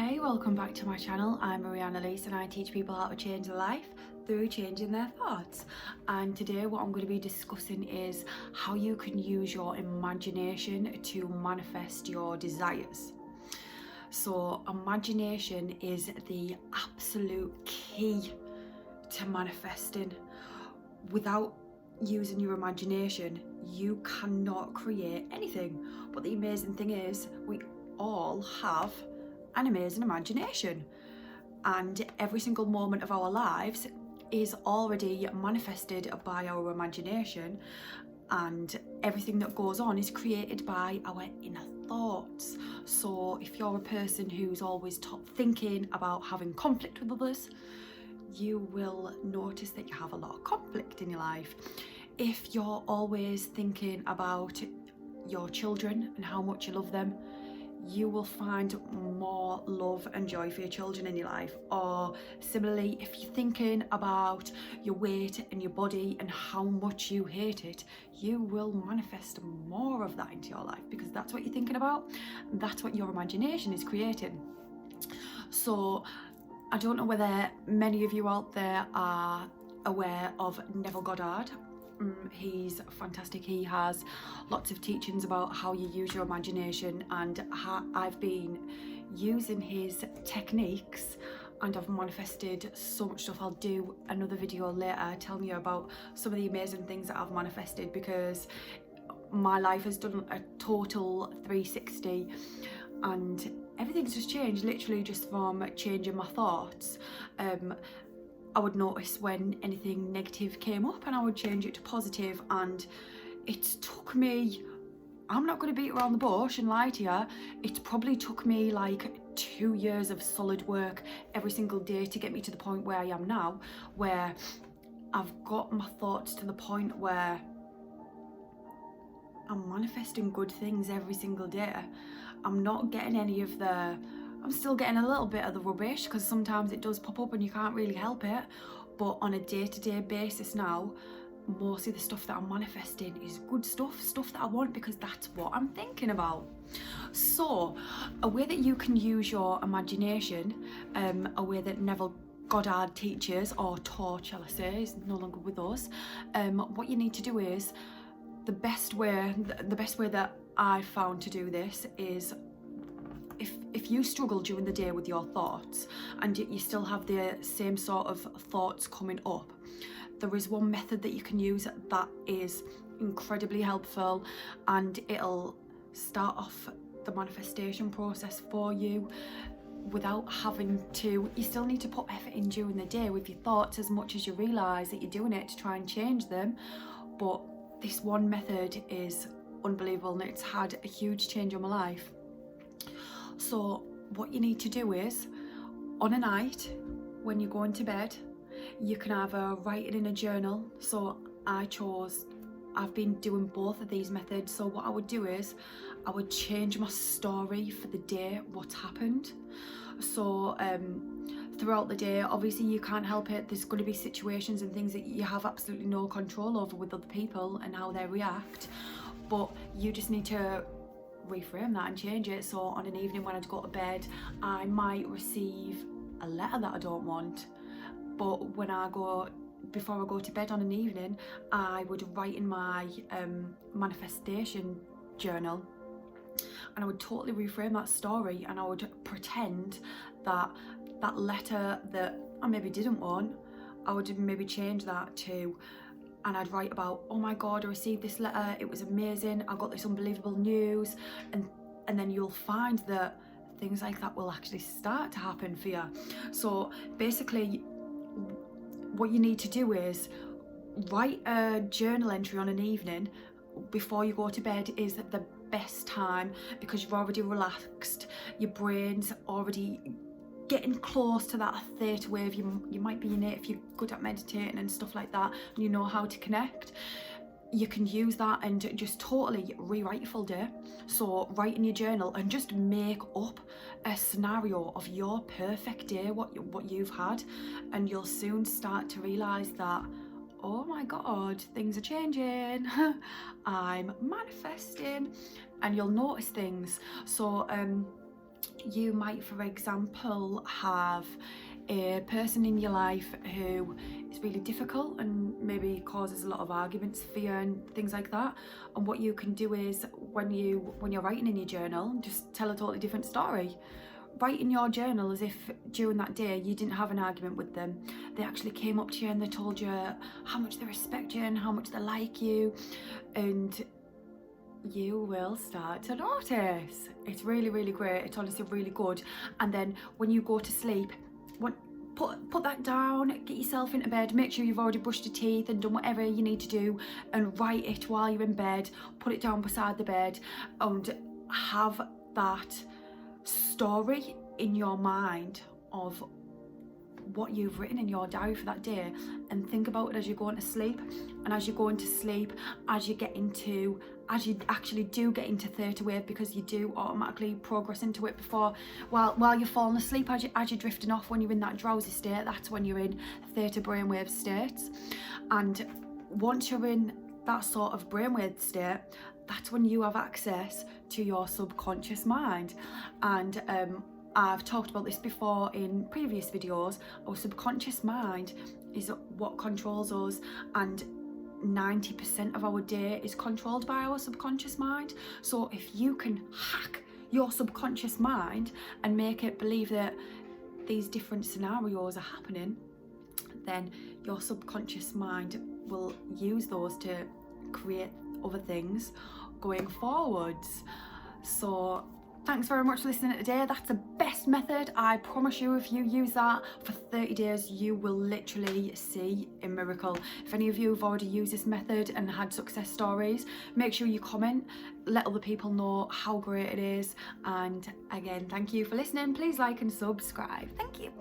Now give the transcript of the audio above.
Hey, welcome back to my channel. I'm Marianne Elise and I teach people how to change their life through changing their thoughts. And today what I'm going to be discussing is how you can use your imagination to manifest your desires. So imagination is the absolute key to manifesting. Without using your imagination, you cannot create anything. But the amazing thing is, we all have an amazing imagination, and every single moment of our lives is already manifested by our imagination, and everything that goes on is created by our inner thoughts. So if you're a person who's always thinking about having conflict with others, you will notice that you have a lot of conflict in your life. If you're always thinking about your children and how much you love them, you will find more love and joy for your children in your life. Or similarly, if you're thinking about your weight and your body and how much you hate it, you will manifest more of that into your life, because that's what you're thinking about, and that's what your imagination is creating. So I don't know whether many of you out there are aware of Neville Goddard. He's fantastic. He has lots of teachings about how you use your imagination, and I've been using his techniques and I've manifested so much stuff. I'll do another video later telling you about some of the amazing things that I've manifested, because my life has done a total 360 and everything's just changed, literally just from changing my thoughts. I would notice when anything negative came up and I would change it to positive, and it took me, I'm not going to beat around the bush and lie to you, it probably took me like 2 years of solid work every single day to get me to the point where I am now, where I've got my thoughts to the point where I'm manifesting good things every single day. I'm not getting any of I'm still getting a little bit of the rubbish, because sometimes it does pop up and you can't really help it, but on a day-to-day basis now, mostly the stuff that I'm manifesting is good stuff that I want, because that's what I'm thinking about. So a way that you can use your imagination, a way that Neville Goddard teaches, or taught shall I say, is no longer with us, what you need to do is, the best way that I've found to do this is, if you struggle during the day with your thoughts and you still have the same sort of thoughts coming up, there is one method that you can use that is incredibly helpful, and it'll start off the manifestation process for you without having to. You still need to put effort in during the day with your thoughts as much as you realise that you're doing it to try and change them, but this one method is unbelievable and it's had a huge change in my life. So what you need to do is, on a night when you're going to bed, you can either write it in a journal. So I've been doing both of these methods. So what I would do is, I would change my story for the day, what's happened. So throughout the day, obviously you can't help it, there's going to be situations and things that you have absolutely no control over with other people and how they react, but you just need to reframe that and change it. So on an evening when I'd go to bed, I might receive a letter that I don't want, but before I go to bed on an evening, I would write in my manifestation journal, and I would totally reframe that story, and I would pretend that that letter that I maybe didn't want, I would maybe change that to, and I'd write about, oh my god, I received this letter, it was amazing, I got this unbelievable news, and then you'll find that things like that will actually start to happen for you. So basically what you need to do is write a journal entry on an evening before you go to bed. Is the best time, because you're already relaxed, your brain's already getting close to that theta wave. You might be in it if you're good at meditating and stuff like that, and you know how to connect. You can use that and just totally rewrite your full day. So write in your journal and just make up a scenario of your perfect day, what you've had, and you'll soon start to realise that, oh my god, things are changing, I'm manifesting, and you'll notice things. So You might, for example, have a person in your life who is really difficult and maybe causes a lot of arguments for you and things like that. And what you can do is when you're writing in your journal, just tell a totally different story. Write in your journal as if during that day you didn't have an argument with them. They actually came up to you and they told you how much they respect you and how much they like you, and you will start to notice. It's really, really great. It's honestly really good. And then when you go to sleep, put that down, get yourself into bed, make sure you've already brushed your teeth and done whatever you need to do, and write it while you're in bed. Put it down beside the bed and have that story in your mind of what you've written in your diary for that day, and think about it as you're going to sleep. And as you're going to sleep, as you actually do get into theta wave, because you do automatically progress into it before, while you're falling asleep, as you're drifting off, when you're in that drowsy state, that's when you're in theta brainwave states. And once you're in that sort of brainwave state, that's when you have access to your subconscious mind. And I've talked about this before in previous videos. Our subconscious mind is what controls us, and 90% of our day is controlled by our subconscious mind. So if you can hack your subconscious mind and make it believe that these different scenarios are happening, then your subconscious mind will use those to create other things going forwards. So thanks very much for listening today. That's the best method. I promise you, if you use that for 30 days, you will literally see a miracle. If any of you have already used this method and had success stories, make sure you comment, let other people know how great it is. And again, thank you for listening. Please like and subscribe. Thank you.